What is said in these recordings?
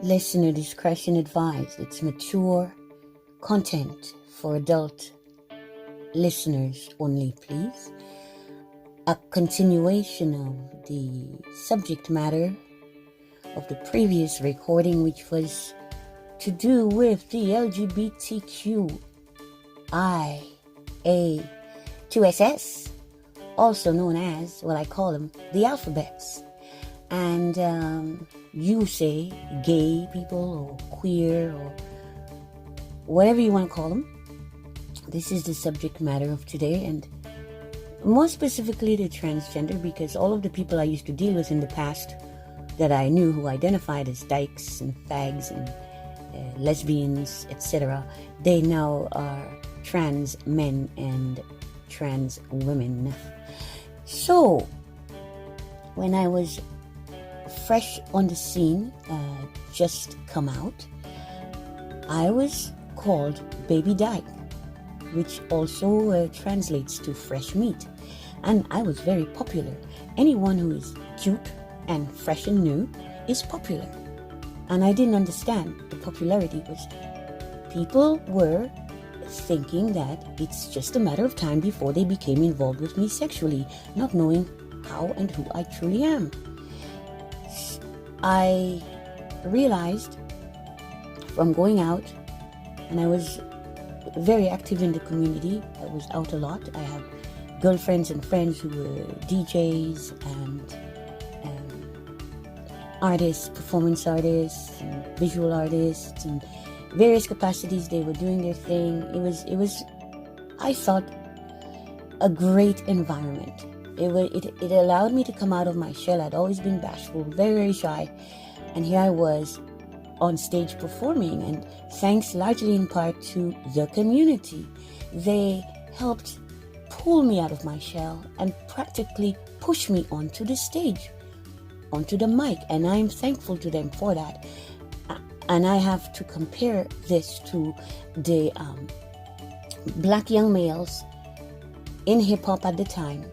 Listener discretion advised. It's mature content for adult listeners only, please. A continuation of the subject matter of the previous recording, which was to do with the LGBTQIA2SS, also known as, well, I call them the alphabets. And you say gay people or queer or whatever you want to call them. This is the subject matter of today, and more specifically the transgender, because all of the people I used to deal with in the past that I knew who identified as dykes and fags and lesbians, etc., they now are trans men and trans women. So, when I was fresh on the scene, just come out, I was called Baby Dyke, which also translates to fresh meat. And I was very popular. Anyone who is cute and fresh and new is popular. And I didn't understand the popularity was. People were thinking that it's just a matter of time before they became involved with me sexually, not knowing how and who I truly am. I realized from going out, and I was very active in the community. I was out a lot. I have girlfriends and friends who were DJs and artists, performance artists, and visual artists, and various capacities. They were doing their thing. It was, I thought, a great environment. It allowed me to come out of my shell. I'd always been bashful, very, very shy, and here I was on stage performing, and thanks largely in part to the community. They helped pull me out of my shell and practically push me onto the stage, onto the mic, and I'm thankful to them for that. And I have to compare this to the black young males in hip-hop at the time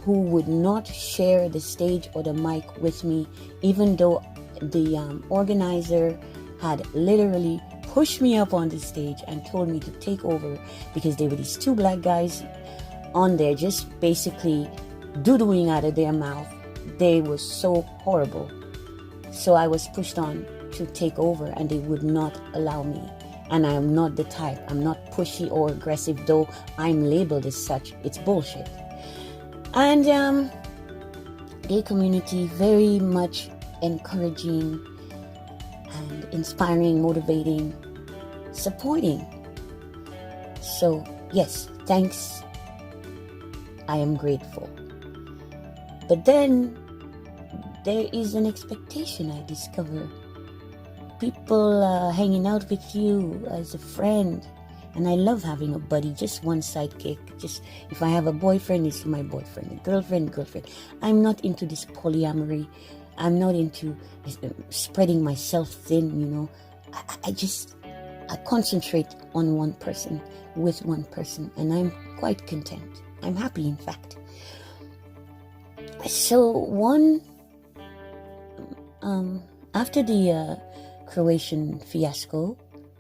who would not share the stage or the mic with me, even though the organizer had literally pushed me up on the stage and told me to take over, because there were these two black guys on there just basically doodling out of their mouth. They were so horrible. So I was pushed on to take over, and they would not allow me. And I am not the type. I'm not pushy or aggressive, though I'm labeled as such. It's bullshit. And gay community, very much encouraging and inspiring, motivating, supporting. So yes, thanks. I am grateful. But then there is an expectation, I discover. People hanging out with you as a friend. And I love having a buddy, just one sidekick. Just if I have a boyfriend, it's my boyfriend. A girlfriend. I'm not into this polyamory. I'm not into spreading myself thin, you know. I concentrate on one person, with one person, and I'm quite content. I'm happy, in fact. So after the Croatian fiasco,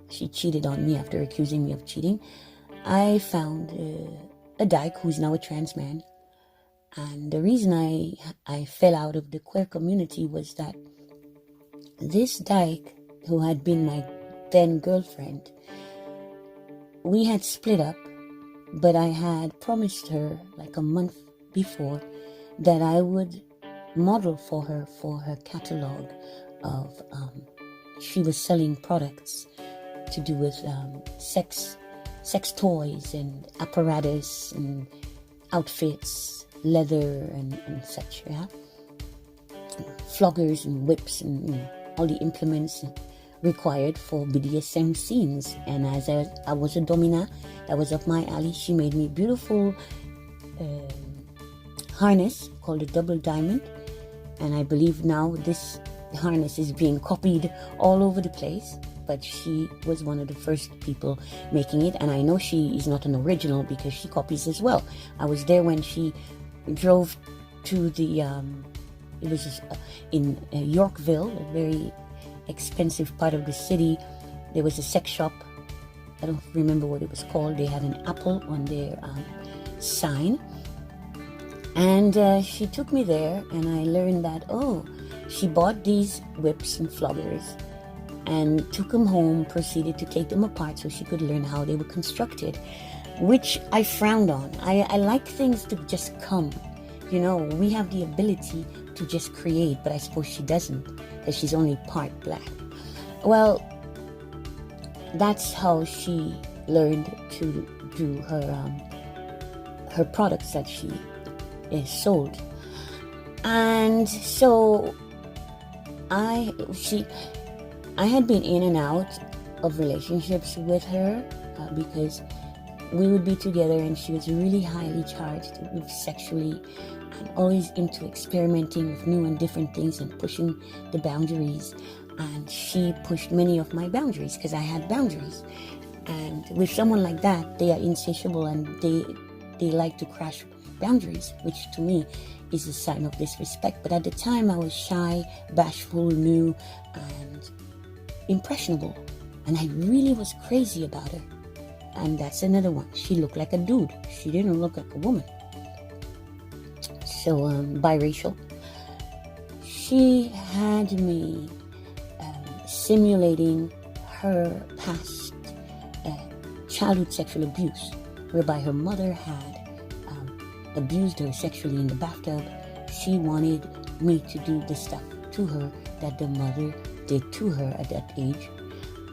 she cheated on me after accusing me of cheating, I found a dyke who's now a trans man. And the reason I fell out of the queer community was that this dyke, who had been my then girlfriend, we had split up, but I had promised her like a month before that I would model for her catalog of, she was selling products to do with sex toys and apparatus and outfits, leather and such, yeah, floggers and whips and, you know, all the implements required for BDSM scenes. And as I was a domina, that was up my alley. She made me a beautiful harness called a double diamond, and I believe now this harness is being copied all over the place, but she was one of the first people making it, and I know she is not an original because she copies as well. I was there when she drove to the, it was in Yorkville, a very expensive part of the city. There was a sex shop. I don't remember what it was called. They had an apple on their sign. And she took me there, and I learned that, oh, she bought these whips and floggers and took them home, proceeded to take them apart so she could learn how they were constructed, which I frowned on. I like things to just come. You know, we have the ability to just create, but I suppose she doesn't, because she's only part black. Well, that's how she learned to do her products that she sold. And so I had been in and out of relationships with her because we would be together, and she was really highly charged with sexually, and always into experimenting with new and different things and pushing the boundaries. And she pushed many of my boundaries because I had boundaries. And with someone like that, they are insatiable, and they like to crash boundaries, which to me is a sign of disrespect. But at the time, I was shy, bashful, new, and impressionable, and I really was crazy about her. And that's another one. She looked like a dude. She didn't look like a woman. So biracial. She had me simulating her past childhood sexual abuse, whereby her mother had abused her sexually in the bathtub. She wanted me to do the stuff to her that the mother did to her at that age.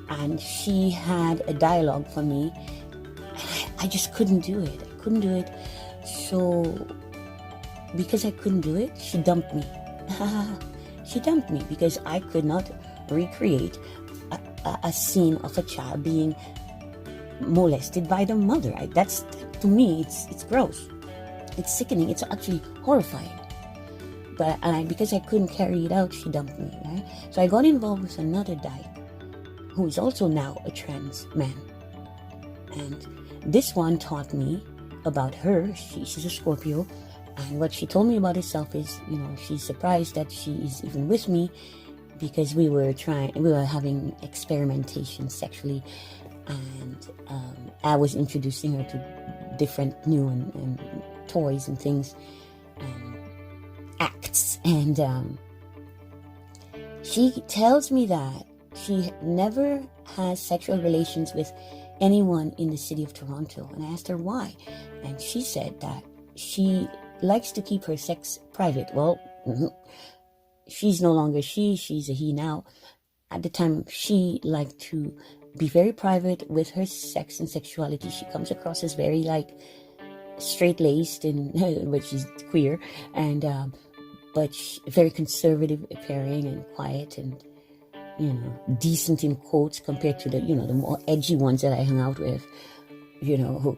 And she had a dialogue for me. I just couldn't do it. I couldn't do it. So because I couldn't do it, she dumped me. She dumped me because I could not recreate a scene of a child being molested by the mother. That's, to me, it's gross. It's sickening. It's actually horrifying. But because I couldn't carry it out, she dumped me. Right? So I got involved with another dyke who is also now a trans man. And this one taught me about her. She's a Scorpio. And what she told me about herself is, you know, she's surprised that she is even with me because we were having experimentation sexually. And I was introducing her to different new and toys and things, acts. And she tells me that she never has sexual relations with anyone in the city of Toronto. And I asked her why. And she said that she likes to keep her sex private. Well, she's no longer she's a he now. At the time, she liked to be very private with her sex and sexuality. She comes across as very straight-laced, and but she's queer, and but very conservative appearing and quiet and, you know, decent in quotes compared to the, you know, the more edgy ones that I hung out with, you know, who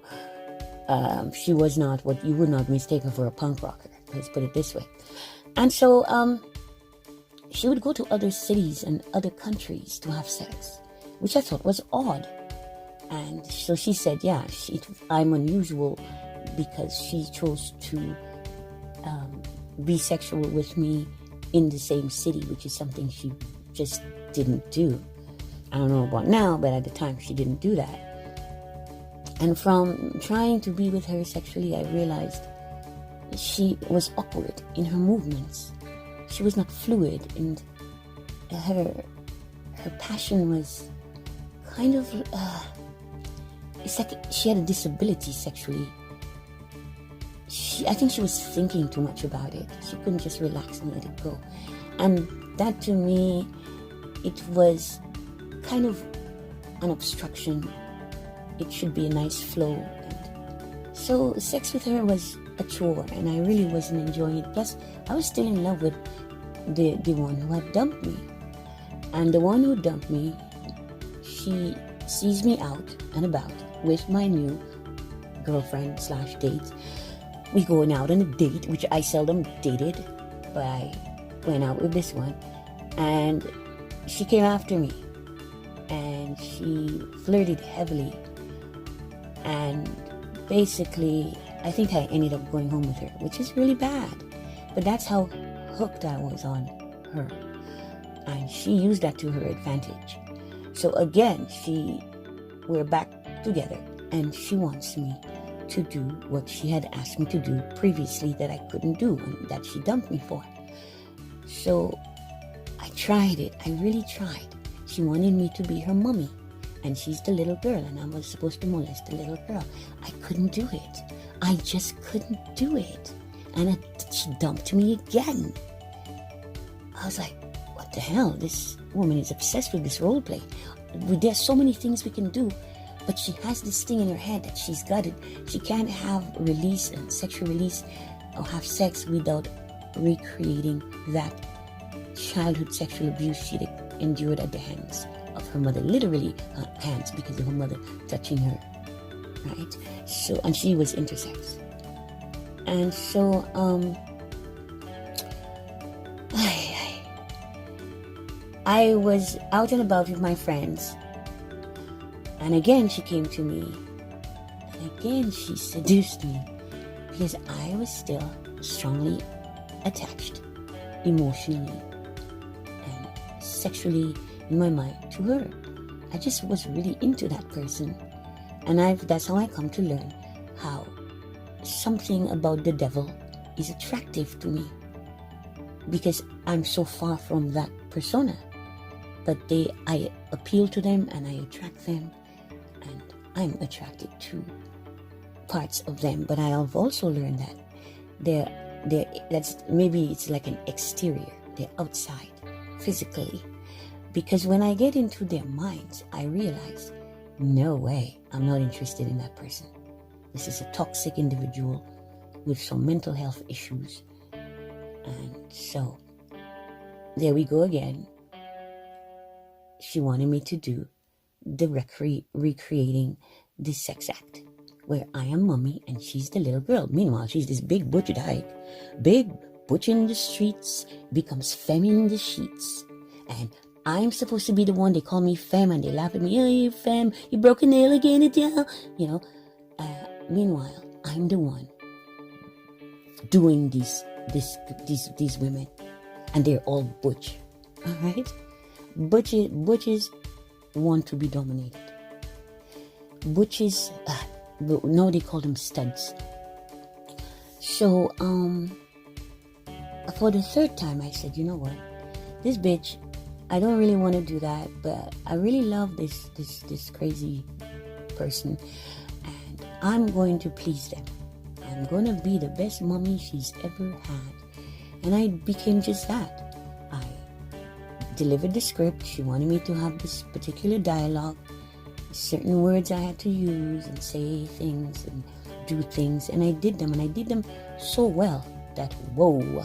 she was not what you would not mistake her for a punk rocker, let's put it this way. And so she would go to other cities and other countries to have sex, which I thought was odd. And so she said, yeah, I'm unusual because she chose to be sexual with me in the same city, which is something she just didn't do. I don't know about now, but at the time she didn't do that. And from trying to be with her sexually, I realized she was awkward in her movements. She was not fluid, and her passion was kind of, it's like she had a disability sexually. I think she was thinking too much about it. She couldn't just relax and let it go. And that, to me, it was kind of an obstruction. It should be a nice flow. And so sex with her was a chore, and I really wasn't enjoying it. Plus, I was still in love with the one who had dumped me. And the one who dumped me, she sees me out and about with my new girlfriend / date. We going out on a date, which I seldom dated, but I went out with this one. And she came after me, and she flirted heavily. And basically, I think I ended up going home with her, which is really bad. But that's how hooked I was on her. And she used that to her advantage. So again, we're back together, and she wants me to do what she had asked me to do previously that I couldn't do and that she dumped me for. So I tried it. I really tried. She wanted me to be her mommy, and she's the little girl, and I was supposed to molest the little girl. I couldn't do it. I just couldn't do it. And she dumped me again. I was like, what the hell? This woman is obsessed with this role play. There's so many things we can do, but she has this thing in her head that she's got it. She can't have release and sexual release or have sex without recreating that childhood sexual abuse she endured at the hands of her mother. Literally hands, because of her mother touching her, right? So, and she was intersex. And so, I was out and about with my friends, and again she came to me, and again she seduced me, because I was still strongly attached emotionally and sexually in my mind to her. I just was really into that person, and that's how I come to learn how something about the devil is attractive to me, because I'm so far from that persona. But I appeal to them and I attract them, and I'm attracted to parts of them. But I have also learned that that's maybe it's like an exterior. They're outside physically, because when I get into their minds, I realize, no way, I'm not interested in that person. This is a toxic individual with some mental health issues. And so there we go again. She wanted me to do the recreating the sex act, where I am mommy and she's the little girl. Meanwhile, she's this big butch dyke, big butch in the streets, becomes femme in the sheets. And I'm supposed to be the one. They call me femme and they laugh at me. Oh, you femme, you broke a nail again, you know. Meanwhile, I'm the one doing these women, and they're all butch. All right. Butches want to be dominated. Butches, now they call them studs. So, for the third time, I said, you know what? This bitch, I don't really want to do that, but I really love this crazy person, and I'm going to please them. I'm going to be the best mommy she's ever had. And I became just that. Delivered the script. She wanted me to have this particular dialogue, certain words I had to use and say things and do things, and I did them, and I did them so well that whoa,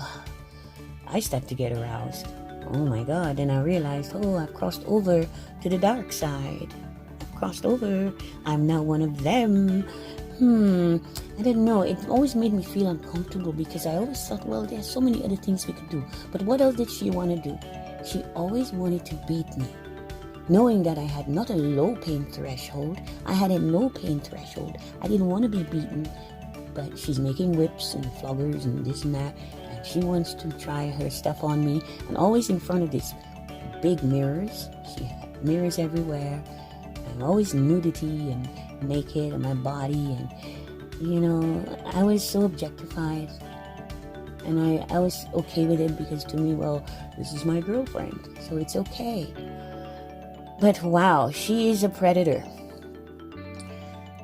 I started to get aroused. Oh my God. And I realized, I've crossed over to the dark side. I've crossed over. I'm now one of them. I didn't know. It always made me feel uncomfortable, because I always thought, well, there's so many other things we could do. But what else did she want to do? She always wanted to beat me, knowing that I had not a low pain threshold. I had a no pain threshold. I didn't want to be beaten, but she's making whips and floggers and this and that, and she wants to try her stuff on me, and always in front of these big mirrors. She had mirrors everywhere, and always nudity and naked on my body, and I was so objectified. And I was okay with it, because to me, well, this is my girlfriend, so it's okay. But wow, she is a predator.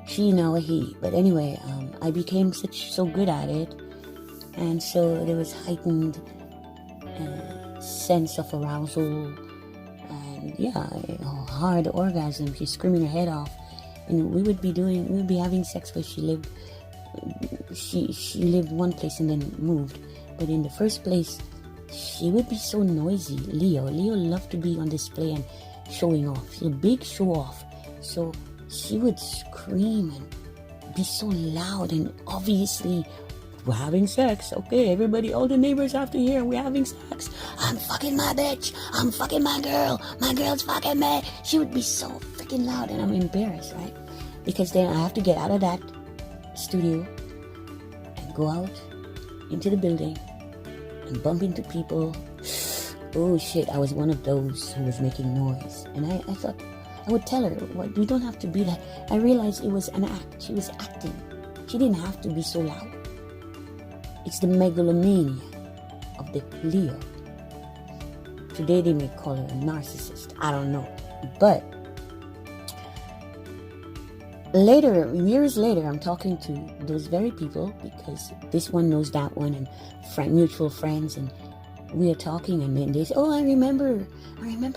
She, a he. But anyway, I became so good at it, and so there was heightened sense of arousal, and hard orgasm. She's screaming her head off, and we would be having sex where she lived. She lived one place and then moved. But in the first place, she would be so noisy. Leo loved to be on display and showing off. She's a big show off. So she would scream and be so loud, and obviously, we're having sex. Okay, everybody, all the neighbors have to hear we're having sex. I'm fucking my bitch. I'm fucking my girl. My girl's fucking me. She would be so freaking loud, and I'm embarrassed, right? Because then I have to get out of that studio go out into the building and bump into people. Oh shit, I was one of those who was making noise. And I thought I would tell her, well, you don't have to be that. I realized it was an act. She was acting. She didn't have to be so loud. It's the megalomania of the Leo. Today they may call her a narcissist. I don't know. But later, years later, I'm talking to those very people because this one knows that one and mutual friends, and we are talking, and then they say, oh, I remember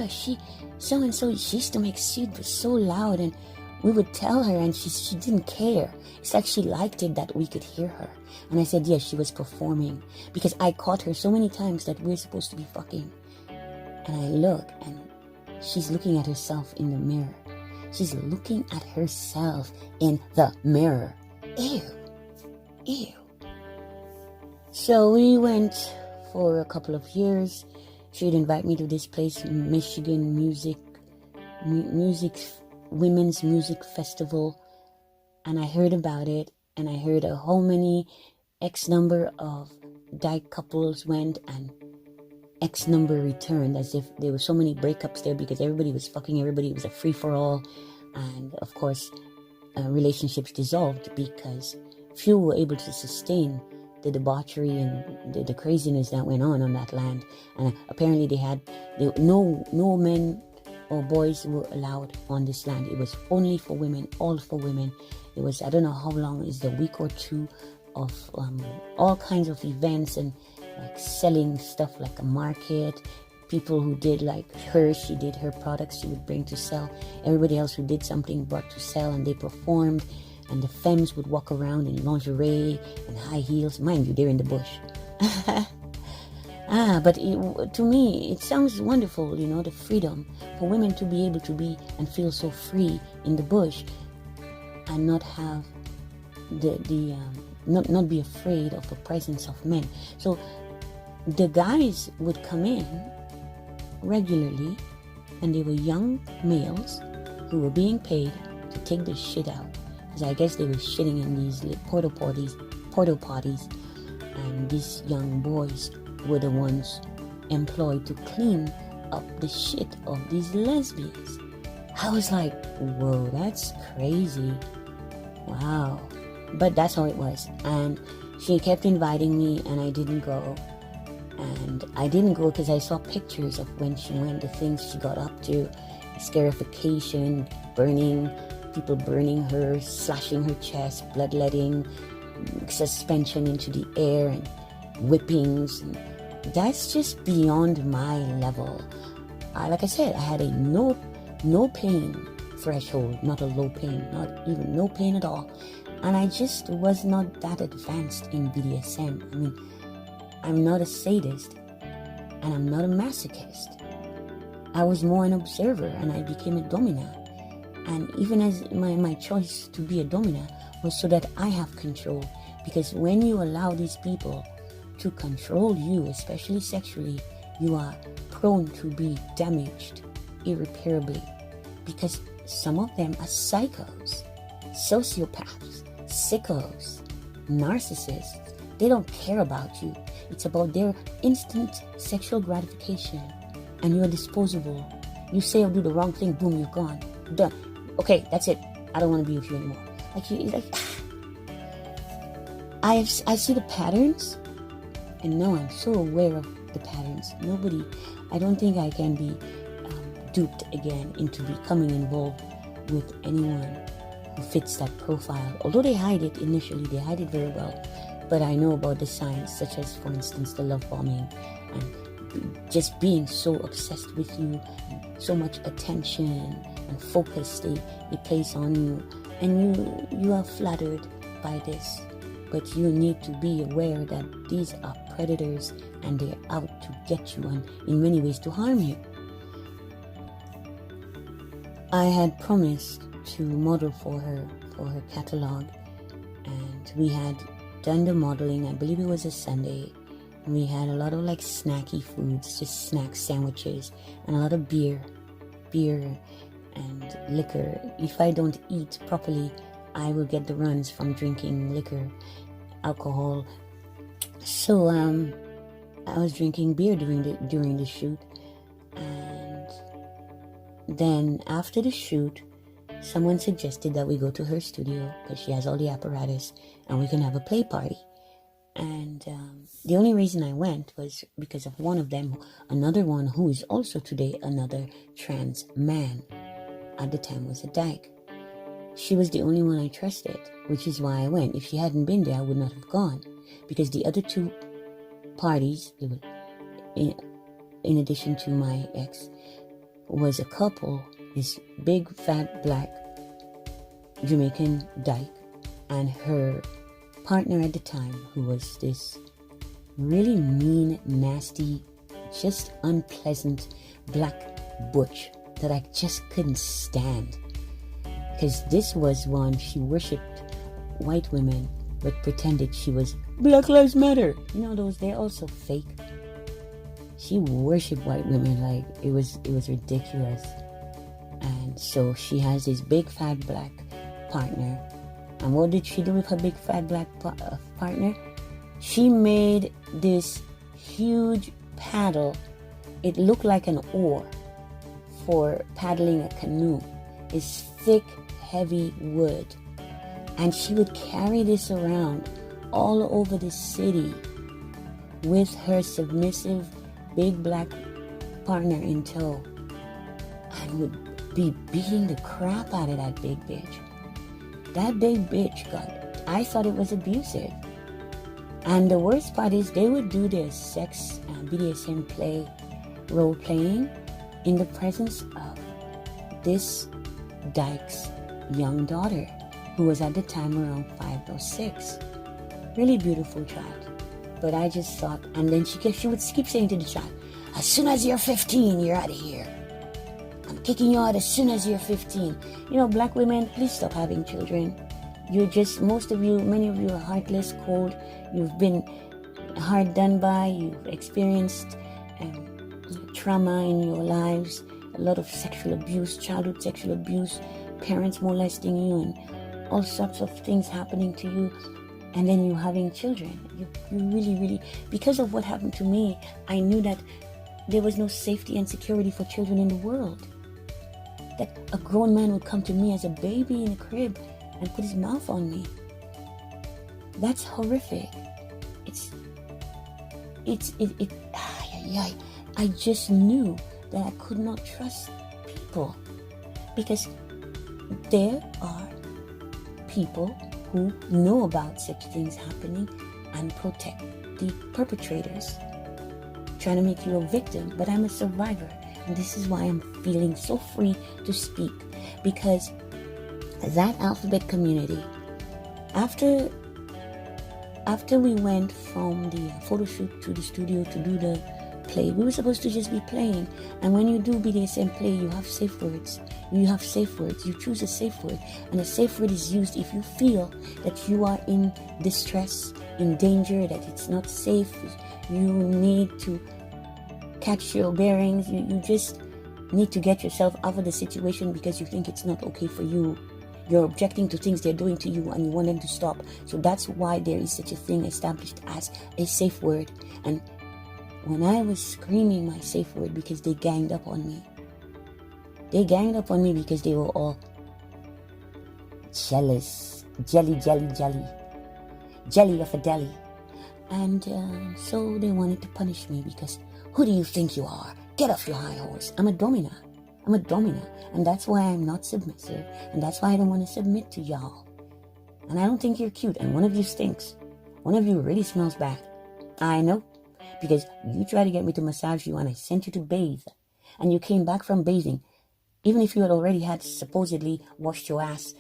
she, so-and-so, she used to make Sid so loud, and we would tell her, and she didn't care. It's like she liked it that we could hear her. And I said, yes, she was performing, because I caught her so many times that we're supposed to be fucking. And I look, and she's looking at herself in the mirror. She's looking at herself in the mirror. Ew. Ew. So we went for a couple of years. She'd invite me to this place in Michigan, women's music festival. And I heard about it, and I heard how many X number of dyke couples went and X number returned, as if there were so many breakups there because everybody was fucking everybody. It was a free-for-all. And of course, relationships dissolved because few were able to sustain the debauchery and the craziness that went on that land. And apparently no men or boys were allowed on this land. It was only for women, all for women. It was, I don't know how long, is the week or two of all kinds of events and like selling stuff, like a market. People who did like her, she did her products she would bring to sell. Everybody else who did something brought to sell, and they performed. And the femmes would walk around in lingerie and high heels. Mind you, they're in the bush. But to me, it sounds wonderful, the freedom for women to be able to be and feel so free in the bush and not have not be afraid of the presence of men. So the guys would come in regularly, and they were young males who were being paid to take the shit out. Because I guess they were shitting in these porta potties, and these young boys were the ones employed to clean up the shit of these lesbians. I was like, whoa, that's crazy. Wow. But that's how it was. And she kept inviting me, and I didn't go. And I didn't go because I saw pictures of when she went, the things she got up to, scarification, people burning her, slashing her chest, bloodletting, suspension into the air, and whippings. And that's just beyond my level. Like I said, I had a no pain threshold, not a low pain, not even no pain at all. And I just was not that advanced in BDSM. I mean, I'm not a sadist, and I'm not a masochist. I was more an observer, and I became a domina. And even as my choice to be a domina was so that I have control. Because when you allow these people to control you, especially sexually, you are prone to be damaged irreparably. Because some of them are psychos, sociopaths, sickos, narcissists. They don't care about you. It's about their instant sexual gratification, and you're disposable. You say or do the wrong thing, boom, you're gone. Done. Okay, that's it. I don't want to be with you anymore. I see the patterns, and now I'm so aware of the patterns. I don't think I can be duped again into becoming involved with anyone who fits that profile. Although they hide it initially, they hide it very well. But I know about the signs, such as, for instance, the love bombing, and just being so obsessed with you, and so much attention and focus they place on you, and you are flattered by this. But you need to be aware that these are predators, and they're out to get you, and in many ways to harm you. I had promised to model for her catalog, and we had done the modeling. I believe it was a Sunday, and we had a lot of like snacky foods, just snack sandwiches, and a lot of beer and liquor. If I don't eat properly, I will get the runs from drinking liquor. alcohol. So I was drinking beer during the shoot, and then after the shoot, someone suggested that we go to her studio because she has all the apparatus and we can have a play party. And the only reason I went was because of one of them, another one who is also today another trans man. At the time was a dyke. She was the only one I trusted, which is why I went. If she hadn't been there, I would not have gone, because the other two parties, in addition to my ex, was a couple, this big fat black Jamaican dyke and her partner at the time, who was this really mean, nasty, just unpleasant black butch that I just couldn't stand. Because this was one, she worshipped white women but pretended she was Black Lives Matter. You know those, they're also fake. She worshipped white women like it was ridiculous. And so she has this big fat black partner. And what did she do with her big fat black partner? She made this huge paddle. It looked like an oar for paddling a canoe. It's thick, heavy wood. And she would carry this around all over the city with her submissive big black partner in tow, and would be beating the crap out of that big bitch. That big bitch I thought it was abusive. And the worst part is they would do their sex BDSM play, role playing, in the presence of this dyke's young daughter, who was at the time around 5 or 6. Really beautiful child. But I just thought, and then she would keep saying to the child, as soon as you're 15, you're out of here. I'm kicking you out as soon as you're 15. You know, black women, please stop having children. You're just, many of you are heartless, cold. You've been hard done by. You've experienced trauma in your lives. A lot of sexual abuse, childhood sexual abuse, parents molesting you, and all sorts of things happening to you. And then you having children. You really, because of what happened to me, I knew that there was no safety and security for children in the world. That a grown man would come to me as a baby in a crib and put his mouth on me. That's horrific. I just knew that I could not trust people, because there are people who know about such things happening and protect the perpetrators, trying to make you a victim. But I'm a survivor, and this is why I'm feeling so free to speak, because that alphabet community, after we went from the photo shoot to the studio to do the play, we were supposed to just be playing. And when you do BDSM play, you have safe words. You choose a safe word, and a safe word is used if you feel that you are in distress, in danger, that it's not safe. You need to catch your bearings. You just need to get yourself out of the situation because you think it's not okay for you. You're objecting to things they're doing to you and you want them to stop. So that's why there is such a thing established as a safe word. And when I was screaming my safe word because they ganged up on me, because they were all jealous, jelly of a deli. And so they wanted to punish me because, who do you think you are? Get off your high horse. I'm a domina. And that's why I'm not submissive. And that's why I don't want to submit to y'all. And I don't think you're cute. And one of you stinks. One of you really smells bad. I know. Because you tried to get me to massage you and I sent you to bathe. And you came back from bathing. Even if you had already had supposedly washed your ass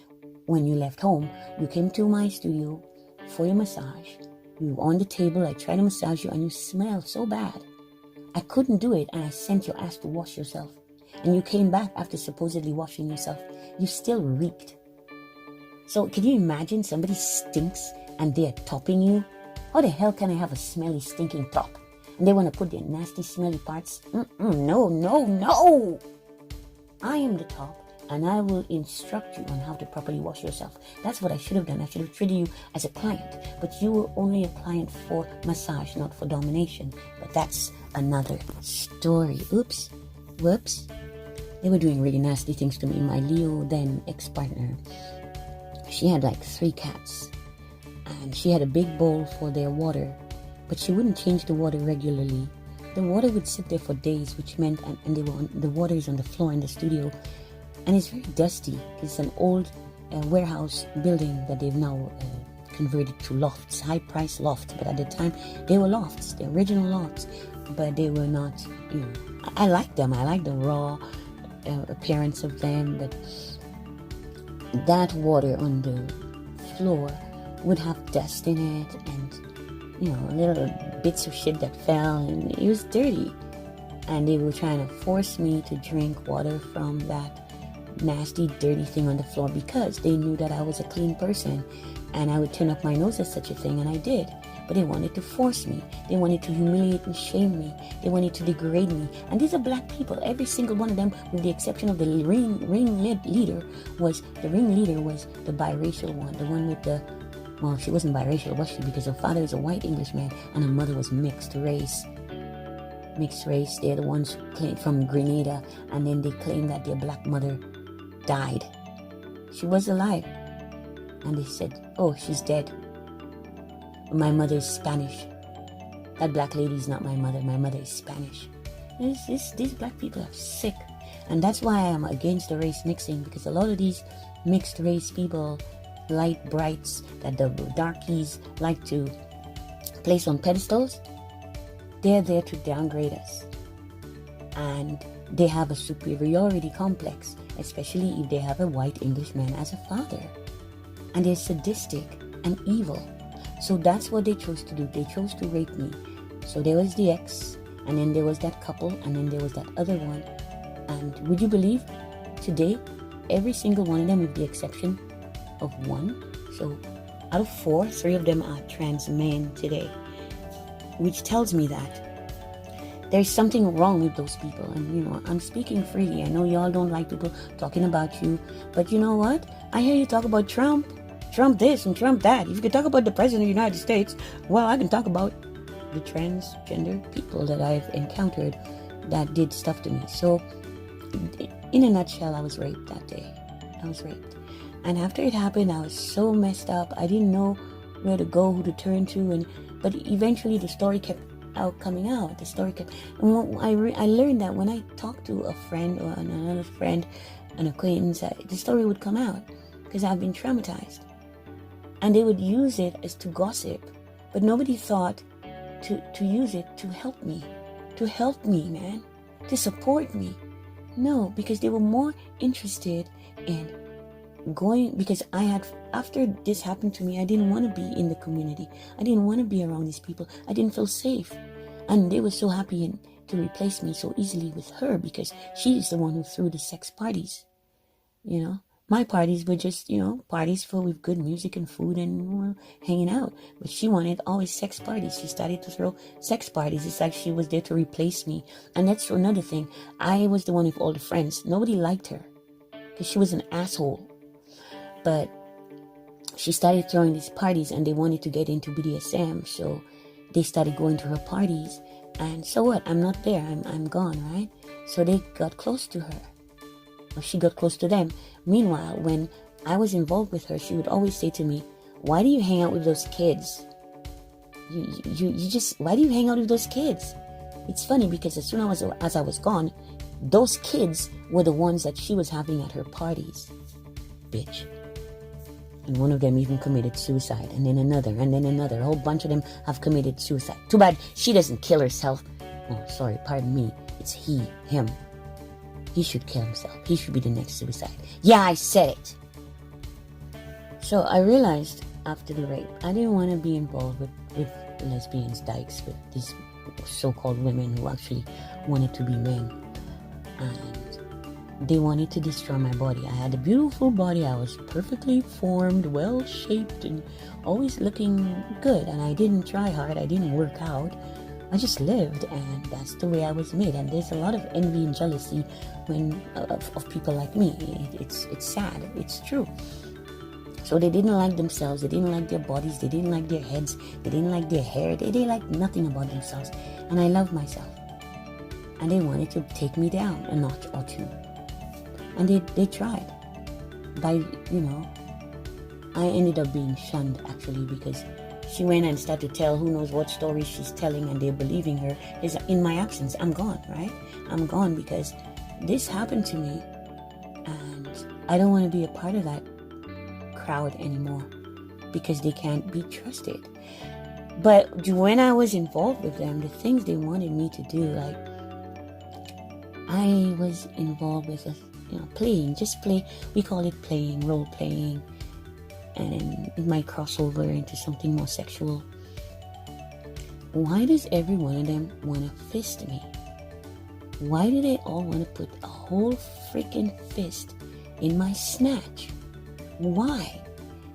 when you left home, you came to my studio for your massage. You were on the table. I tried to massage you and you smelled so bad. I couldn't do it, and I sent your ass to wash yourself. And you came back after supposedly washing yourself. You still reeked. So can you imagine somebody stinks and they're topping you? How the hell can I have a smelly, stinking top? And they want to put their nasty, smelly parts? No. I am the top, and I will instruct you on how to properly wash yourself. That's what I should have done. I should have treated you as a client, but you were only a client for massage, not for domination. But that's another story. Oops, whoops. They were doing really nasty things to me. My Leo, then ex-partner, she had like 3 cats, and she had a big bowl for their water, but she wouldn't change the water regularly. The water would sit there for days, which meant, and the water is on the floor in the studio, and it's very dusty. It's an old warehouse building that they've now converted to lofts, high-priced lofts. But at the time, they were lofts, the original lofts, but they were not. I like them. I like the raw appearance of them, but that water on the floor would have dust in it, and little bits of shit that fell, and it was dirty. And they were trying to force me to drink water from that nasty, dirty thing on the floor because they knew that I was a clean person and I would turn up my nose at such a thing, and I did. But they wanted to force me. They wanted to humiliate and shame me. They wanted to degrade me. And these are black people. Every single one of them, with the exception of the ringleader, was the biracial one, the one with the. Well, she wasn't biracial, was she? Because her father is a white Englishman and her mother was mixed race. They're the ones who claim from Grenada, and then they claim that their black mother died. She was alive. And they said, oh, she's dead. My mother is Spanish. That black lady is not my mother. My mother is Spanish. These black people are sick. And that's why I'm against the race mixing, because a lot of these mixed race people, light brights that the darkies like to place on pedestals, they're there to downgrade us. And they have a superiority complex, especially if they have a white Englishman as a father. And they're sadistic and evil. So that's what they chose to do. They chose to rape me. So there was the ex, and then there was that couple, and then there was that other one. And would you believe, today, every single one of them, with the exception of one, so out of 4, 3 of them are trans men today, which tells me that there's something wrong with those people. And I'm speaking freely. I know y'all don't like people talking about you, but you know what? I hear you talk about Trump this and Trump that. If you could talk about the president of the United States, well, I can talk about the transgender people that I've encountered that did stuff to me. So in a nutshell, I was raped that day. I was raped. And after it happened, I was so messed up. I didn't know where to go, who to turn to, but eventually the story kept coming out. And I learned that when I talked to a friend or another friend, an acquaintance, the story would come out because I've been traumatized. And they would use it as to gossip, but nobody thought to use it to help me, man, to support me. No, because they were more interested in going, because after this happened to me, I didn't want to be in the community. I didn't want to be around these people. I didn't feel safe. And they were so happy to replace me so easily with her, because she is the one who threw the sex parties. My parties were just, parties full with good music and food and hanging out. But she wanted always sex parties. She started to throw sex parties. It's like she was there to replace me. And that's another thing. I was the one with all the friends. Nobody liked her because she was an asshole. But she started throwing these parties, and they wanted to get into BDSM. So they started going to her parties. And so what? I'm not there. I'm gone, right? So they got close to her. Or she got close to them. Meanwhile, when I was involved with her, she would always say to me, why do you hang out with those kids? Why do you hang out with those kids? It's funny because as soon as I was gone, those kids were the ones that she was having at her parties. Bitch. And one of them even committed suicide, and then another, and then another. A whole bunch of them have committed suicide. Too bad she doesn't kill herself. Oh, sorry, pardon me. It's him. He should kill himself. He should be the next suicide. Yeah, I said it. So I realized after the rape, I didn't want to be involved with lesbians, dykes, with these so-called women who actually wanted to be men. And they wanted to destroy my body. I had a beautiful body. I was perfectly formed, well-shaped, and always looking good. And I didn't try hard. I didn't work out. I just lived, and that's the way I was made. And there's a lot of envy and jealousy of people like me. It's sad. It's true. So they didn't like themselves. They didn't like their bodies. They didn't like their heads. They didn't like their hair. They liked nothing about themselves. And I loved myself. And they wanted to take me down a notch or two. And they tried. I ended up being shunned, actually, because she went and started to tell who knows what story she's telling, and they're believing her. Is in my absence, I'm gone, right? I'm gone because this happened to me, and I don't want to be a part of that crowd anymore because they can't be trusted. But when I was involved with them, the things they wanted me to do, like I was involved with playing, we call it playing, role playing, and it might cross over into something more sexual. Why does every one of them want to fist me? Why do they all want to put a whole freaking fist in my snatch? Why?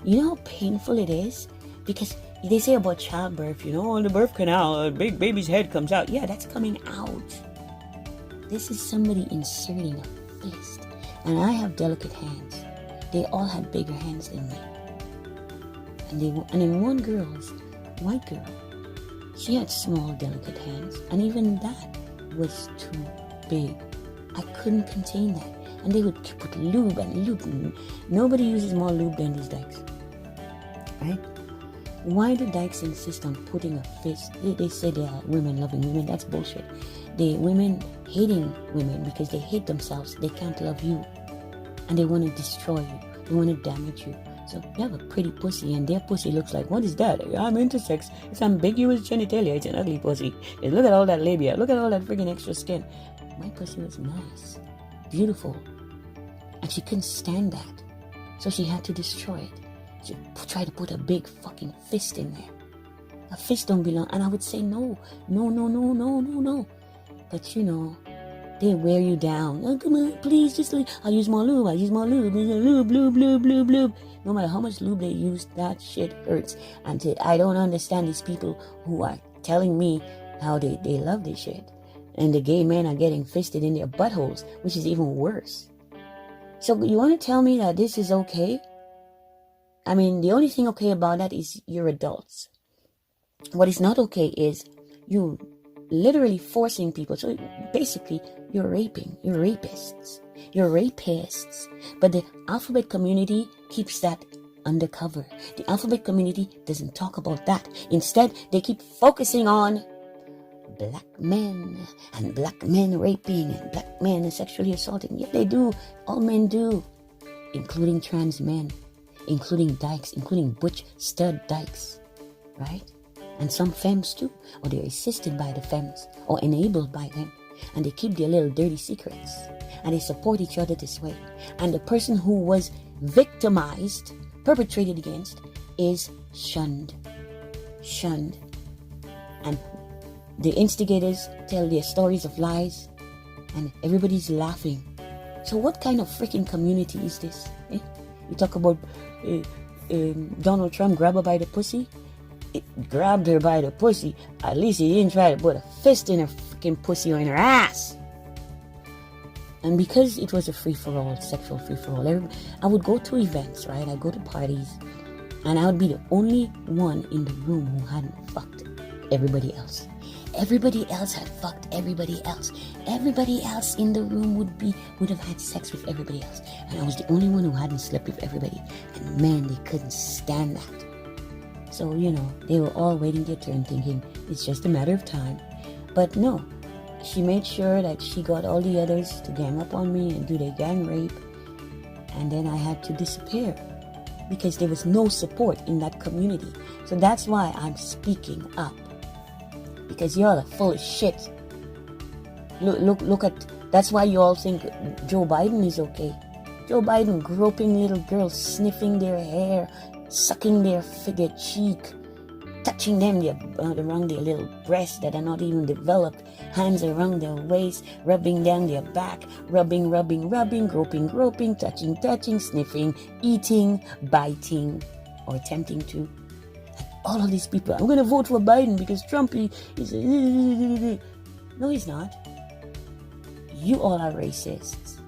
You know how painful it is? Because they say about childbirth, on the birth canal, a big baby's head comes out. Yeah, that's coming out. This is somebody inserting a fist. And I have delicate hands. They all had bigger hands than me. And then one white girl, she had small, delicate hands. And even that was too big. I couldn't contain that. And they would put lube. Nobody uses more lube than these dykes. Right? Why do dykes insist on putting a fist? They say they are women loving women. That's bullshit. They women hating women because they hate themselves. They can't love you. And they want to destroy you. They want to damage you. So you have a pretty pussy and their pussy looks like, what is that? I'm intersex. It's ambiguous genitalia. It's an ugly pussy. And look at all that labia. Look at all that freaking extra skin. My pussy was nice. Beautiful. And she couldn't stand that. So she had to destroy it. She tried to put a big fucking fist in there. A fist don't belong. And I would say no. But they wear you down. Oh, come on, please, just leave. I'll use more lube. Lube. No matter how much lube they use, that shit hurts. And I don't understand these people who are telling me how they love this shit. And the gay men are getting fisted in their buttholes, which is even worse. So you want to tell me that this is okay? I mean, the only thing okay about that is you're adults. What is not okay is you literally forcing people. So basically, you're raping. You're rapists. You're rapists. But the alphabet community keeps that undercover. The alphabet community doesn't talk about that. Instead, they keep focusing on black men and black men raping and black men sexually assaulting. Yeah, they do. All men do, including trans men, including dykes, including butch stud dykes, right? And some femmes too, or they're assisted by the femmes or enabled by them, and they keep their little dirty secrets and they support each other this way. And the person who was victimized, perpetrated against, is shunned. And the instigators tell their stories of lies and everybody's laughing. So what kind of freaking community is this? You talk about Donald Trump grab her by the pussy. It grabbed her by the pussy. At least he didn't try to put a fist in her freaking pussy or in her ass. And because it was a free-for-all, sexual free-for-all, I would go to events, right? I'd go to parties, and I would be the only one in the room who hadn't fucked everybody else. Everybody else had fucked everybody else. Everybody else in the room would have had sex with everybody else. And I was the only one who hadn't slept with everybody. And man, they couldn't stand that. So, they were all waiting their turn thinking it's just a matter of time. But no, she made sure that she got all the others to gang up on me and do their gang rape. And then I had to disappear because there was no support in that community. So that's why I'm speaking up. Because y'all are full of shit. Look at, that's why you all think Joe Biden is okay. Joe Biden groping little girls, sniffing their hair, sucking their cheek, touching them around their little breasts that are not even developed, hands around their waist, rubbing down their back, rubbing, groping, touching, sniffing, eating, biting, or attempting to. all of these people, I'm going to vote for Biden because Trump is... No, he's not. You all are racists.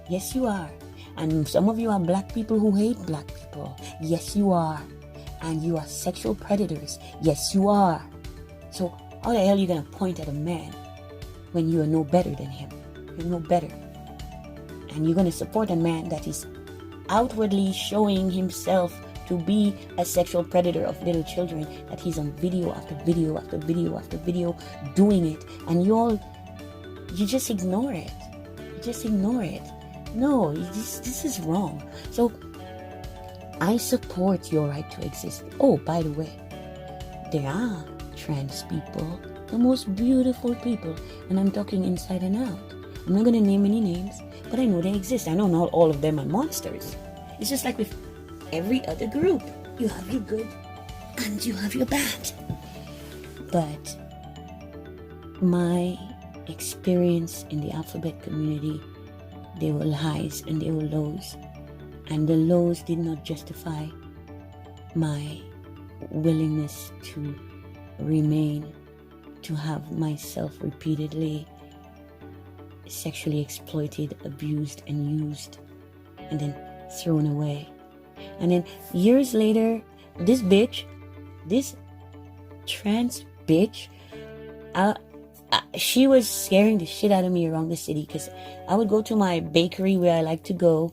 Yes, you are. And some of you are black people who hate black people. Yes, you are. And you are sexual predators. Yes, you are. So how the hell are you going to point at a man when you are no better than him? You're no better. And you're going to support a man that is outwardly showing himself to be a sexual predator of little children, that he's on video after video after video after video doing it, and you just ignore it. You just ignore it. No, this is wrong. So I support your right to exist. Oh, by the way, there are trans people, the most beautiful people, and I'm talking inside and out. I'm not going to name any names, but I know they exist. I know not all of them are monsters. It's just like with every other group. You have your good and you have your bad. But my experience in the alphabet community, there were highs and there were lows. And the lows did not justify my willingness to remain, to have myself repeatedly sexually exploited, abused, and used, and then thrown away. And then years later, this trans bitch, she was scaring the shit out of me around the city, because I would go to my bakery where I like to go,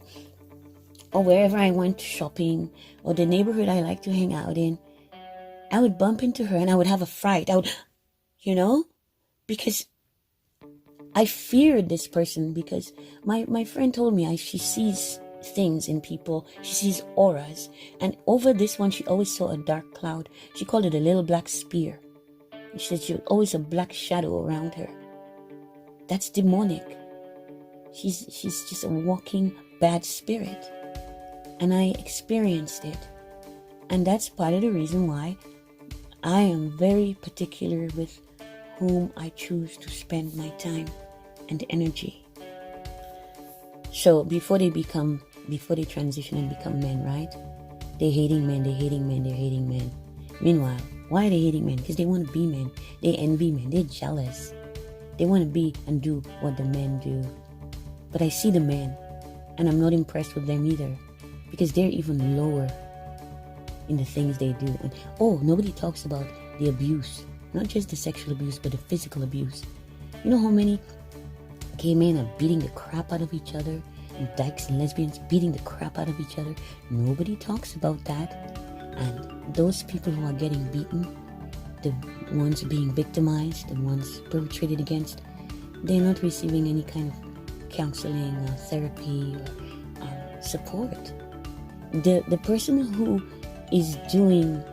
or wherever I went shopping, or the neighborhood I like to hang out in. I would bump into her and I would have a fright. Because I feared this person, because my friend told me she sees things in people. She sees auras. And over this one, she always saw a dark cloud. She called it a little black spear. She said she was always a black shadow around her. That's demonic. She's just a walking bad spirit. And I experienced it. And that's part of the reason why I am very particular with whom I choose to spend my time and energy. So before they transition and become men, right? They're hating men. Meanwhile, why are they hating men? Because they want to be men. They envy men. They're jealous. They want to be and do what the men do. But I see the men, and I'm not impressed with them either, because they're even lower in the things they do. And nobody talks about the abuse. Not just the sexual abuse, but the physical abuse. You know how many gay men are beating the crap out of each other, and dykes and lesbians beating the crap out of each other? Nobody talks about that. And those people who are getting beaten, the ones being victimized, the ones perpetrated against, they're not receiving any kind of counseling or therapy or support. The person who is doing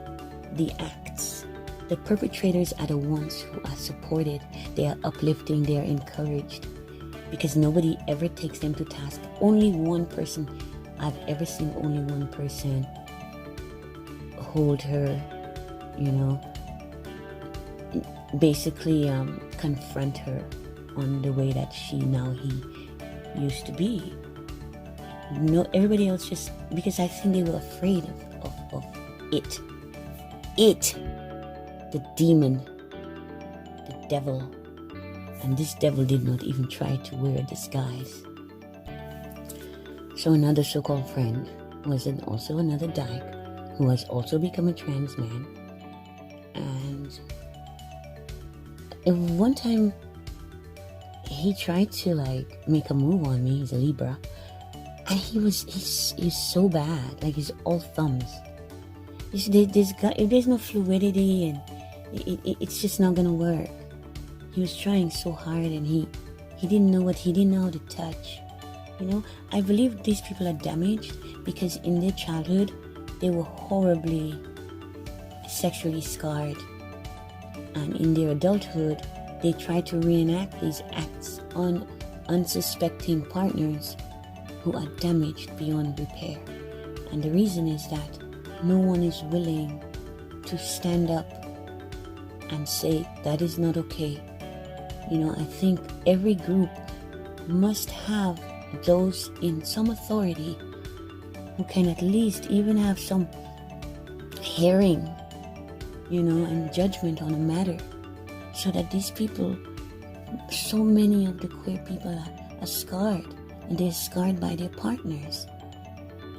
the acts, the perpetrators are the ones who are supported. They are uplifting, they are encouraged, because nobody ever takes them to task. Only one person, I've ever seen only one person hold her, basically confront her on the way that he used to be. No, everybody else just, because I think they were afraid of it, the demon, the devil. And this devil did not even try to wear a disguise. So another so-called friend was also another dyke who has also become a trans man. And one time he tried to make a move on me. He's a Libra. And he's so bad. He's all thumbs. If there's no fluidity, and it's just not gonna work. He was trying so hard, and he didn't know how to touch. I believe these people are damaged because in their childhood they were horribly sexually scarred, and in their adulthood they try to reenact these acts on unsuspecting partners who are damaged beyond repair. And the reason is that no one is willing to stand up and say that is not okay. I think every group must have those in some authority who can at least even have some hearing and judgment on a matter, so that these people, so many of the queer people are scarred, and they're scarred by their partners.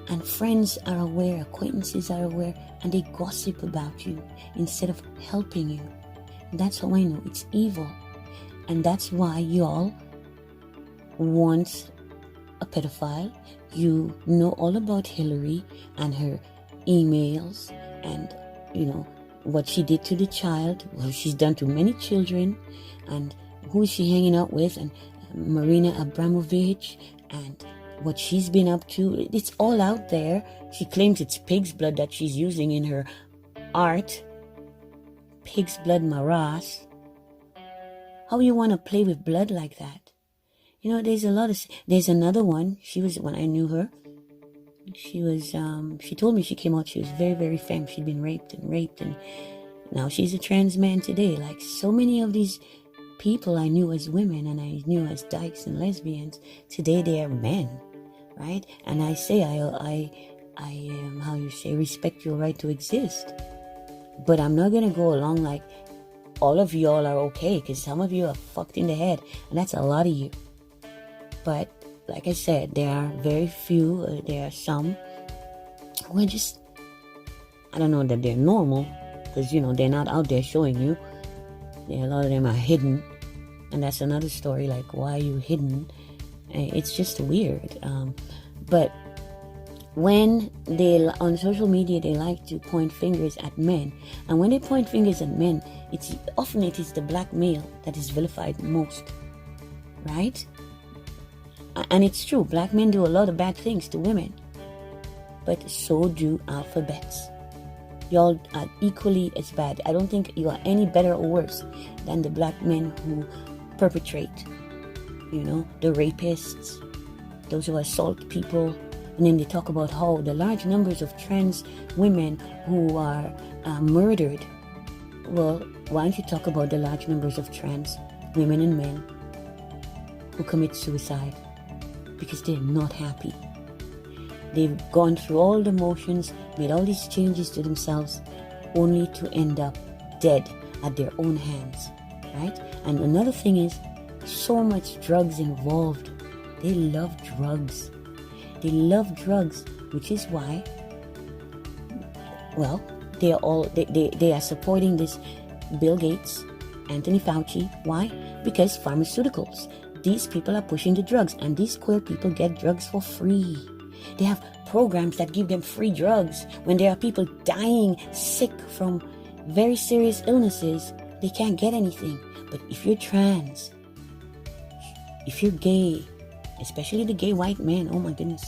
And friends are aware, acquaintances are aware, and they gossip about you instead of helping you. And that's how I know it's evil. And that's why y'all want a pedophile. You know all about Hillary and her emails and, what she did to the child, what she's done to many children, and who is she hanging out with, and Marina Abramovich, and what she's been up to. It's all out there. She claims it's pig's blood that she's using in her art. Pig's blood maras. How you want to play with blood like that? There's another one. She was, when I knew her, she told me she came out, she was very, very femme. She'd been raped, and now she's a trans man today. Like so many of these people I knew as women and I knew as dykes and lesbians, today they are men, right? And I say, respect your right to exist. But I'm not going to go along like all of y'all are okay, because some of you are fucked in the head, and that's a lot of you. But like I said, there are very few, there are some who are just, I don't know that they're normal, because, they're not out there showing you. A lot of them are hidden, and that's another story, like, why are you hidden? It's just weird. But when on social media, they like to point fingers at men, and when they point fingers at men, it is the black male that is vilified most, right? And it's true, black men do a lot of bad things to women, but so do alphabets. Y'all are equally as bad. I don't think you are any better or worse than the black men who perpetrate, the rapists, those who assault people. And then they talk about how the large numbers of trans women who are murdered. Well, why don't you talk about the large numbers of trans women and men who commit suicide because they're not happy? They've gone through all the motions, made all these changes to themselves, only to end up dead at their own hands, right? And another thing is, so much drugs involved. They love drugs. They love drugs, which is why, well, they are supporting this Bill Gates, Anthony Fauci. Why? Because pharmaceuticals. These people are pushing the drugs, and these queer people get drugs for free. They have programs that give them free drugs. When there are people dying sick from very serious illnesses, they can't get anything. But if you're trans, if you're gay, especially the gay white men, oh my goodness,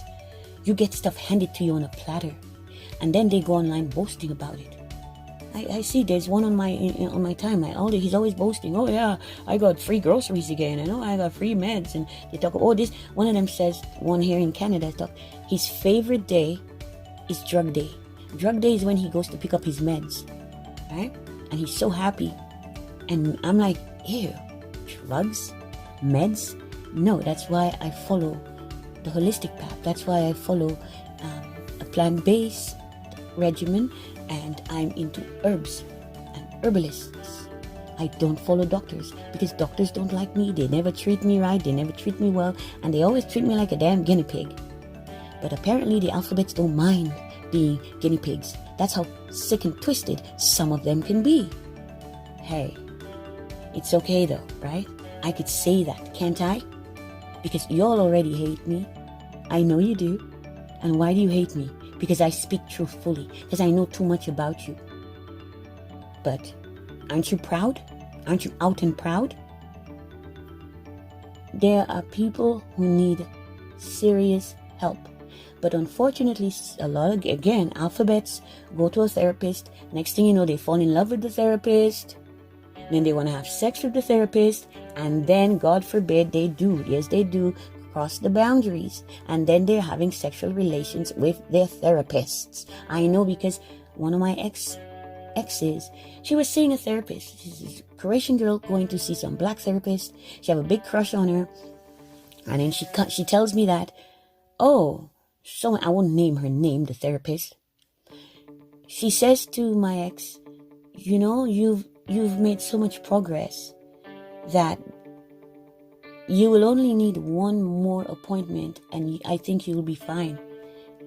you get stuff handed to you on a platter, and then they go online boasting about it. I see there's one on my timeline. He's always boasting. Oh yeah, I got free groceries again. I know I got free meds. And they talk, this. One of them says, one here in Canada, his favorite day is drug day. Drug day is when he goes to pick up his meds, right? And he's so happy. And I'm like, ew, drugs, meds? No, that's why I follow the holistic path. That's why I follow a plant-based regimen. And I'm into herbs and herbalists. I don't follow doctors because doctors don't like me. They never treat me right. They never treat me well. And they always treat me like a damn guinea pig. But apparently the alphabets don't mind being guinea pigs. That's how sick and twisted some of them can be. Hey, it's okay though, right? I could say that, can't I? Because y'all already hate me. I know you do. And why do you hate me? Because I speak truthfully, because I know too much about you. But aren't you proud? Aren't you out and proud? There are people who need serious help. But unfortunately, a lot of, again, alphabets go to a therapist. Next thing you know, they fall in love with the therapist. Then they want to have sex with the therapist. And then, God forbid, they do. Yes, they do. Cross the boundaries, and then they're having sexual relations with their therapists. I know, because one of my exes, she was seeing a therapist. She's a Croatian girl going to see some black therapist. She have a big crush on her, and then she tells me that, I won't name her name, the therapist. She says to my ex, you know, you've made so much progress that you will only need one more appointment, and I think you'll be fine.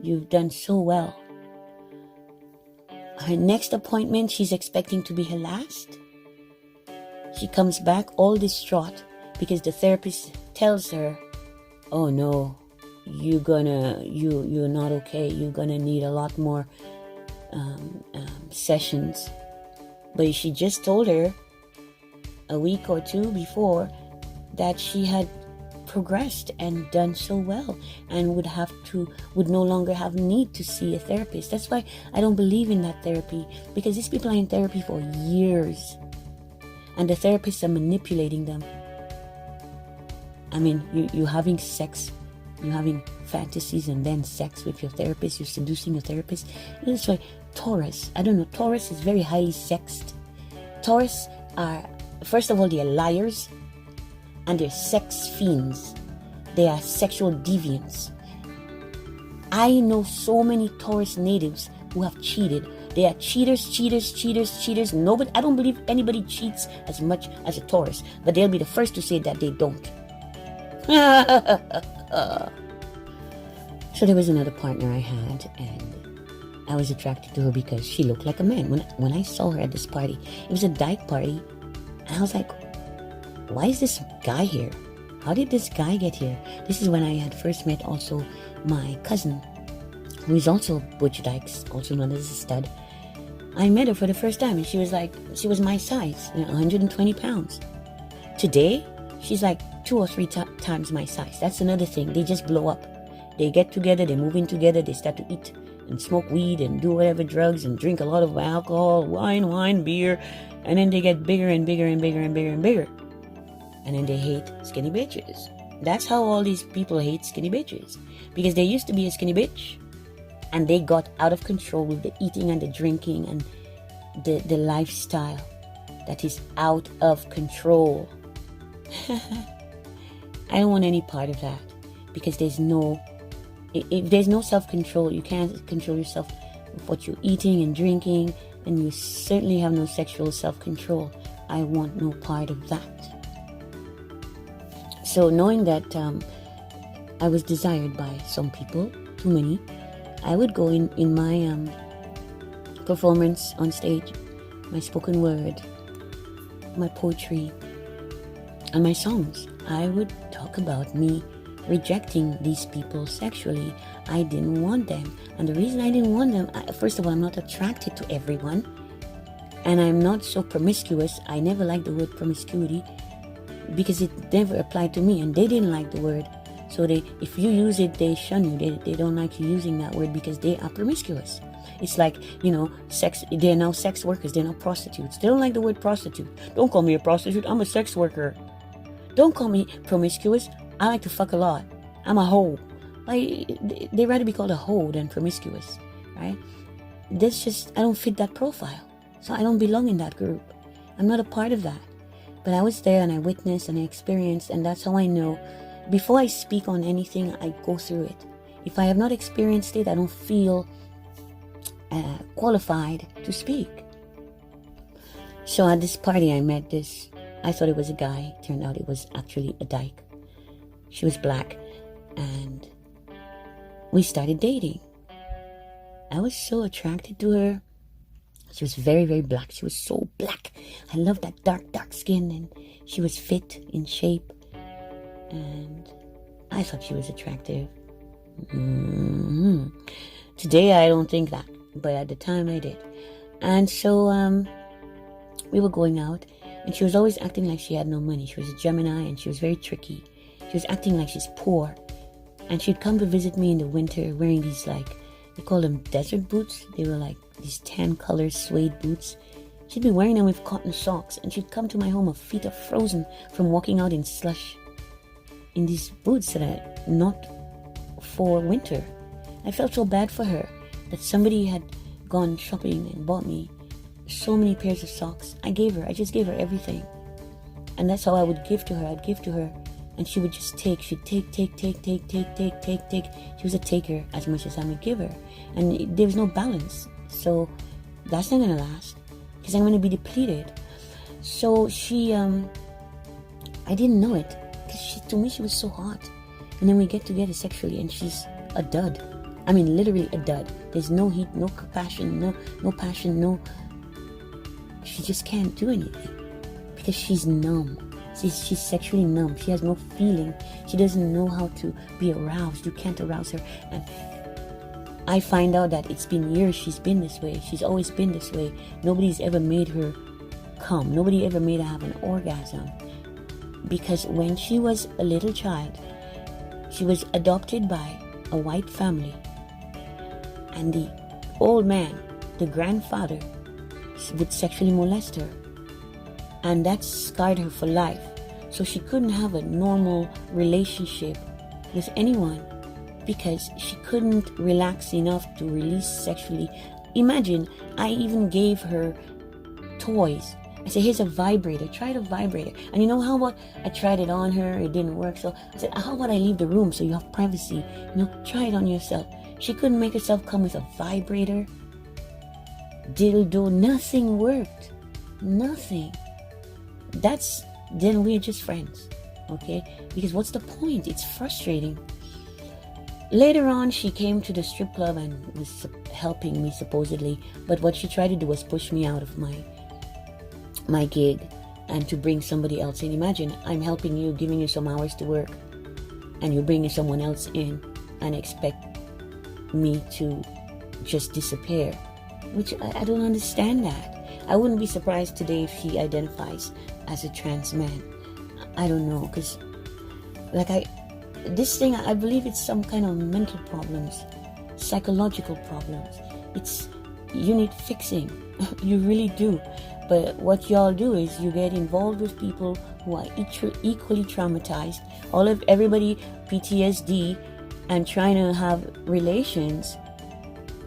You've done so well. Her next appointment, she's expecting to be her last. She comes back all distraught because the therapist tells her, oh no, you're not okay. You're gonna need a lot more sessions. But she just told her a week or two before that she had progressed and done so well and would no longer have need to see a therapist. That's why I don't believe in that therapy, because these people are in therapy for years and the therapists are manipulating them. I mean, you're having sex, you're having fantasies and then sex with your therapist, you're seducing your therapist. That's why Taurus, I don't know, Taurus is very highly sexed. Taurus are, first of all, they're liars and they're sex fiends. They are sexual deviants. I know so many Taurus natives who have cheated. They are cheaters. Nobody, I don't believe anybody cheats as much as a Taurus, but they'll be the first to say that they don't. So there was another partner I had, and I was attracted to her because she looked like a man. When I saw her at this party, it was a dyke party, and I was like, why is this guy here? How did this guy get here? This is when I had first met also my cousin, who is also Butch Dykes, also known as a stud. I met her for the first time and she was my size, 120 pounds. Today, she's like 2 or 3 times my size. That's another thing. They just blow up. They get together, they move in together, they start to eat and smoke weed and do whatever drugs and drink a lot of alcohol, wine, beer, and then they get bigger and bigger and bigger and bigger and bigger. And then they hate skinny bitches. That's how all these people hate skinny bitches. Because they used to be a skinny bitch and they got out of control with the eating and the drinking and the lifestyle that is out of control. I don't want any part of that, because if there's no self-control, you can't control yourself with what you're eating and drinking, and you certainly have no sexual self-control. I want no part of that. So knowing that I was desired by some people, too many, I would go in my performance on stage, my spoken word, my poetry, and my songs. I would talk about me rejecting these people sexually. I didn't want them. And the reason I didn't want them, first of all, I'm not attracted to everyone. And I'm not so promiscuous. I never liked the word promiscuity, because it never applied to me, and they didn't like the word. So if you use it, they shun you. They don't like you using that word because they are promiscuous. It's like, sex. They're now sex workers. They're not prostitutes. They don't like the word prostitute. Don't call me a prostitute. I'm a sex worker. Don't call me promiscuous. I like to fuck a lot. I'm a hoe. They'd rather be called a hoe than promiscuous, right? I don't fit that profile. So I don't belong in that group. I'm not a part of that. But I was there and I witnessed and I experienced, and that's how I know. Before I speak on anything, I go through it. If I have not experienced it, I don't feel qualified to speak. So at this party, I met this. I thought it was a guy. Turned out it was actually a dyke. She was black, and we started dating. I was so attracted to her. She was very, very black. She was so black. I loved that dark skin, and she was fit, in shape, and I thought she was attractive. Today, I don't think that, but at the time, I did. And so we were going out, and she was always acting like she had no money. She was a Gemini, and she was very tricky. She was acting like she's poor, and she'd come to visit me in the winter wearing these, they call them desert boots. They were like these tan color suede boots. She'd be wearing them with cotton socks, and she'd come to my home. Her feet are frozen from walking out in slush in these boots that are not for winter. I felt so bad for her that somebody had gone shopping and bought me so many pairs of socks. I just gave her everything. And that's how I would give to her. I'd give to her, and she would just take. She'd take. She was a taker as much as I would give her. And there was no balance. So that's not going to last. because I'm going to be depleted. So she, I didn't know it, because to me she was so hot. And then we get together sexually and she's a dud. I mean, literally a dud. There's no heat, no passion, no passion, she just can't do anything because she's numb. She's sexually numb. She has no feeling. She doesn't know how to be aroused. You can't arouse her. And I find out that it's been years she's been this way. She's always been this way. Nobody's ever made her come. Nobody ever made her have an orgasm. Because when she was a little child, she was adopted by a white family. And the old man, the grandfather, would sexually molest her. And that scarred her for life. So she couldn't have a normal relationship with anyone because she couldn't relax enough to release sexually. Imagine, I even gave her toys. I said, here's a vibrator. Try the vibrator. And you know how about I tried it on her, it didn't work. So I said, how about I leave the room so you have privacy? Try it on yourself. She couldn't make herself come with a vibrator, dildo, nothing worked. Nothing. Then we're just friends, okay? Because what's the point? It's frustrating. Later on, she came to the strip club and was helping me supposedly, but what she tried to do was push me out of my gig and to bring somebody else in. Imagine, I'm helping you, giving you some hours to work, and you're bringing someone else in and expect me to just disappear, which I don't understand that. I wouldn't be surprised today if he identifies as a trans man. I don't know, because this thing, I believe it's some kind of mental problems, psychological problems. You need fixing. You really do. But what y'all do is you get involved with people who are equally traumatized, everybody PTSD, and trying to have relations.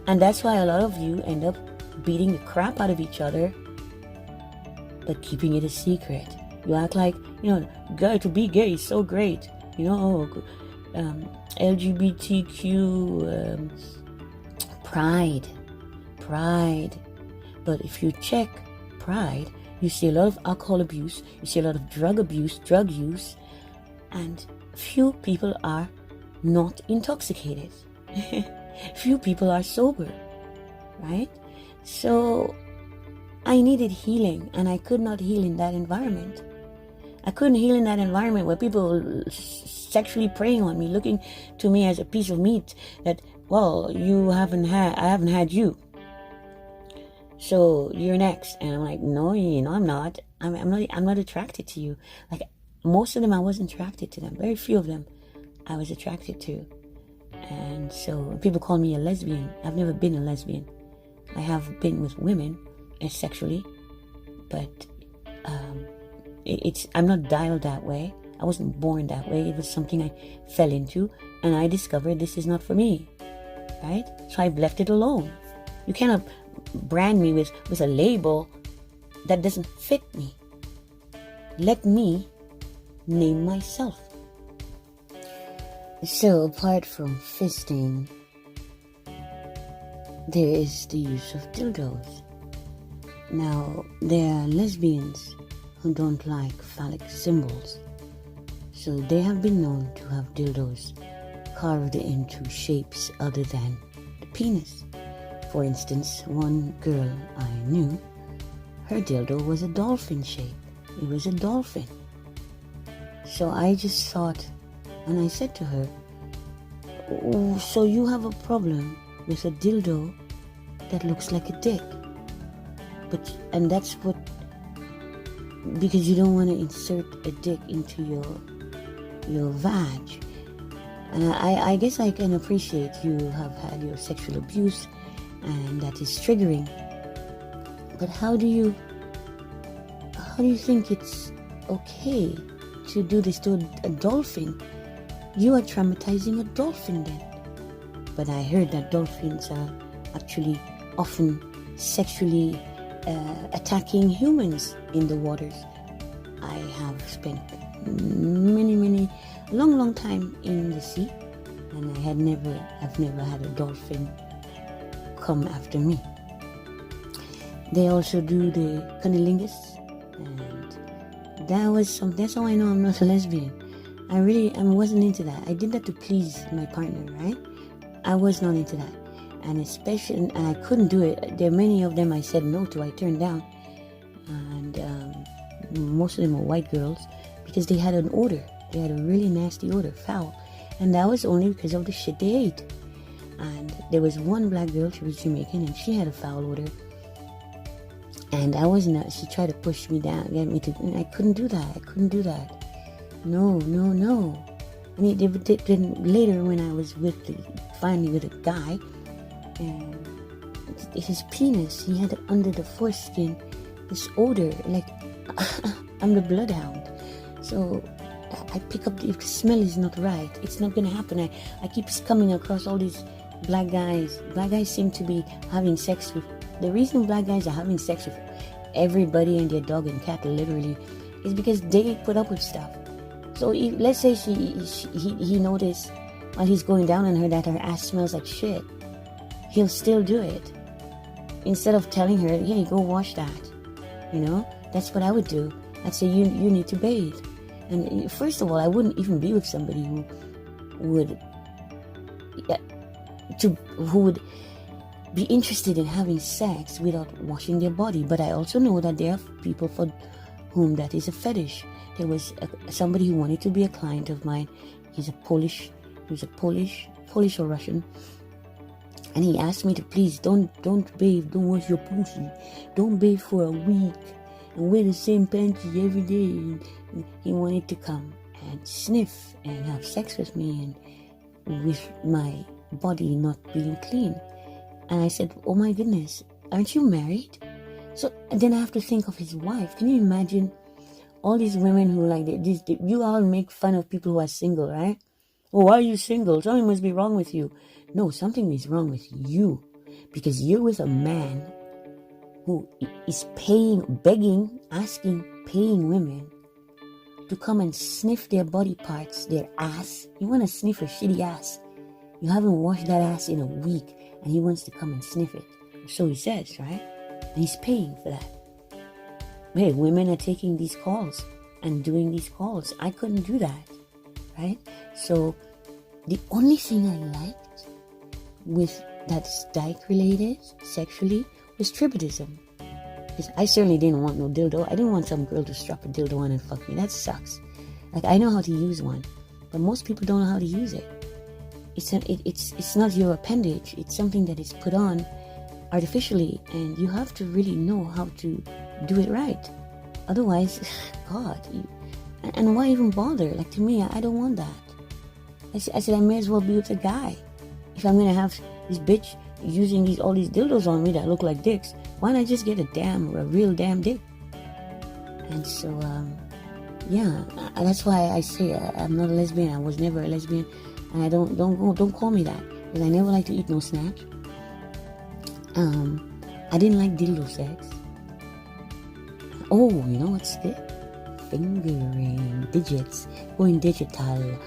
And that's why a lot of you end up beating the crap out of each other, but keeping it a secret. You act like, girl, to be gay is so great. LGBTQ, pride. But if you check pride, you see a lot of alcohol abuse, you see a lot of drug abuse, drug use, and few people are not intoxicated. Few people are sober, right? So I needed healing, and I could not heal in that environment. I couldn't heal in that environment where people sexually preying on me, looking to me as a piece of meat that, well, I haven't had you, so you're next. And I'm like, no, I'm not. I'm not attracted to you. Like, most of them, I wasn't attracted to them. Very few of them I was attracted to. And so people call me a lesbian. I've never been a lesbian. I have been with women sexually, but I'm not dialed that way. I wasn't born that way. It was something I fell into, and I discovered this is not for me, right? So I've left it alone. You cannot brand me with a label that doesn't fit me. Let me name myself. So apart from fisting, there is the use of dildos. Now, there are lesbians who don't like phallic symbols, so they have been known to have dildos carved into shapes other than the penis. For instance, one girl I knew, her dildo was a dolphin shape. It was a dolphin. So I just thought, and I said to her, oh, so you have a problem with a dildo that looks like a dick? And that's what, because you don't want to insert a dick into your vag. And I guess I can appreciate you have had your sexual abuse, and that is triggering. But how do you think it's okay to do this to a dolphin? You are traumatizing a dolphin then. But I heard that dolphins are actually often sexually attacking humans in the waters. I have spent many long time in the sea, and I've never had a dolphin come after me. They also do the cunnilingus, and that's how I know I'm not a lesbian. I wasn't into that. I did that to please my partner, right? I was not into that. And I couldn't do it. There are many of them I said no to, I turned down. And most of them were white girls because they had an odor. They had a really nasty odor, foul. And that was only because of the shit they ate. And there was one black girl, she was Jamaican, and she had a foul odor. And she tried to push me down, get me to, and I couldn't do that. No. I mean, then later when I was finally with a guy, and his penis, he had it under the foreskin, this odor, like I'm the bloodhound. So I pick up, if the smell is not right, it's not gonna happen. I keep coming across all these black guys. Black guys seem to be having sex with, the reason black guys are having sex with everybody and their dog and cat literally is because they put up with stuff. So let's say he noticed while he's going down on her that her ass smells like shit, he'll still do it instead of telling her, hey, go wash that. You know, that's what I would do. I'd say you need to bathe. And first of all, I wouldn't even be with somebody who would be interested in having sex without washing their body. But I also know that there are people for whom that is a fetish. There was somebody who wanted to be a client of mine. He was a Polish or Russian. And he asked me to please don't bathe, don't wash your pussy, don't bathe for a week, and wear the same panties every day. And he wanted to come and sniff and have sex with me, and with my body not being clean. And I said, oh my goodness, aren't you married? So then I have to think of his wife. Can you imagine all these women who like this? You all make fun of people who are single, right? Oh, why are you single? Something must be wrong with you. No, something is wrong with you, because you're with a man who is paying women to come and sniff their body parts, their ass. You want to sniff a shitty ass. You haven't washed that ass in a week, and he wants to come and sniff it. So he says, right? And he's paying for that. Hey, women are taking these calls and doing these calls. I couldn't do that, right? So the only thing I liked with that's dyke related sexually was tribadism. Because I certainly didn't want no dildo. I didn't want some girl to strap a dildo on and fuck me. That sucks. Like, I know how to use one, but most people don't know how to use it. It's not your appendage. It's something that is put on artificially, and you have to really know how to do it right. Otherwise, God, and why even bother? Like, to me, I don't want that. I said I may as well be with a guy. If I'm gonna have this bitch using all these dildos on me that look like dicks, why not just get a real damn dick? And so, yeah, that's why I say I'm not a lesbian. I was never a lesbian, and I don't call me that, because I never like to eat no snacks. I didn't like dildo sex. Oh, you know what's good? Fingering, digits, going digital,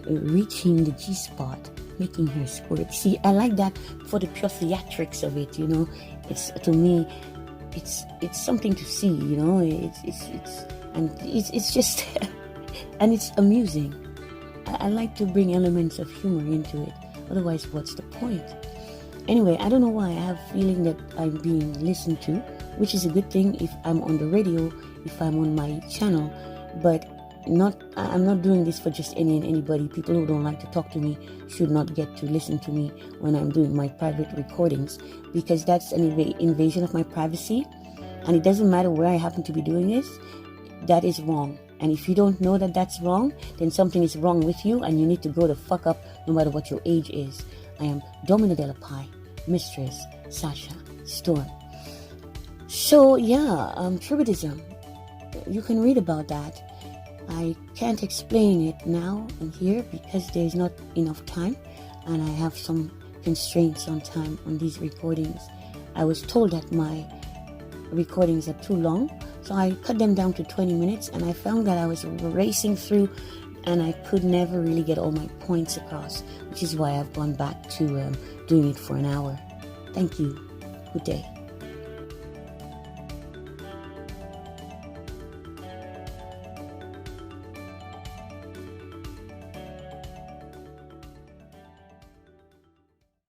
reaching the G-spot, making her squirt. See, I like that for the pure theatrics of it, you know. It's, to me, it's something to see, you know. It's just, and it's amusing. I like to bring elements of humor into it. Otherwise, what's the point? Anyway, I don't know why I have a feeling that I'm being listened to, which is a good thing if I'm on the radio, if I'm on my channel, but I'm not doing this for just anybody. People who don't like to talk to me should not get to listen to me when I'm doing my private recordings, because that's an invasion of my privacy, and it doesn't matter where I happen to be doing this. That is wrong. And if you don't know that that's wrong, then something is wrong with you, and you need to grow the fuck up no matter what your age is. I am Dominadella Pie, Mistress Sasha Storm. So yeah, tribadism. You can read about that. I can't explain it now and here because there's not enough time, and I have some constraints on time on these recordings. I was told that my recordings are too long, so I cut them down to 20 minutes, and I found that I was racing through and I could never really get all my points across, which is why I've gone back to doing it for an hour. Thank you. Good day.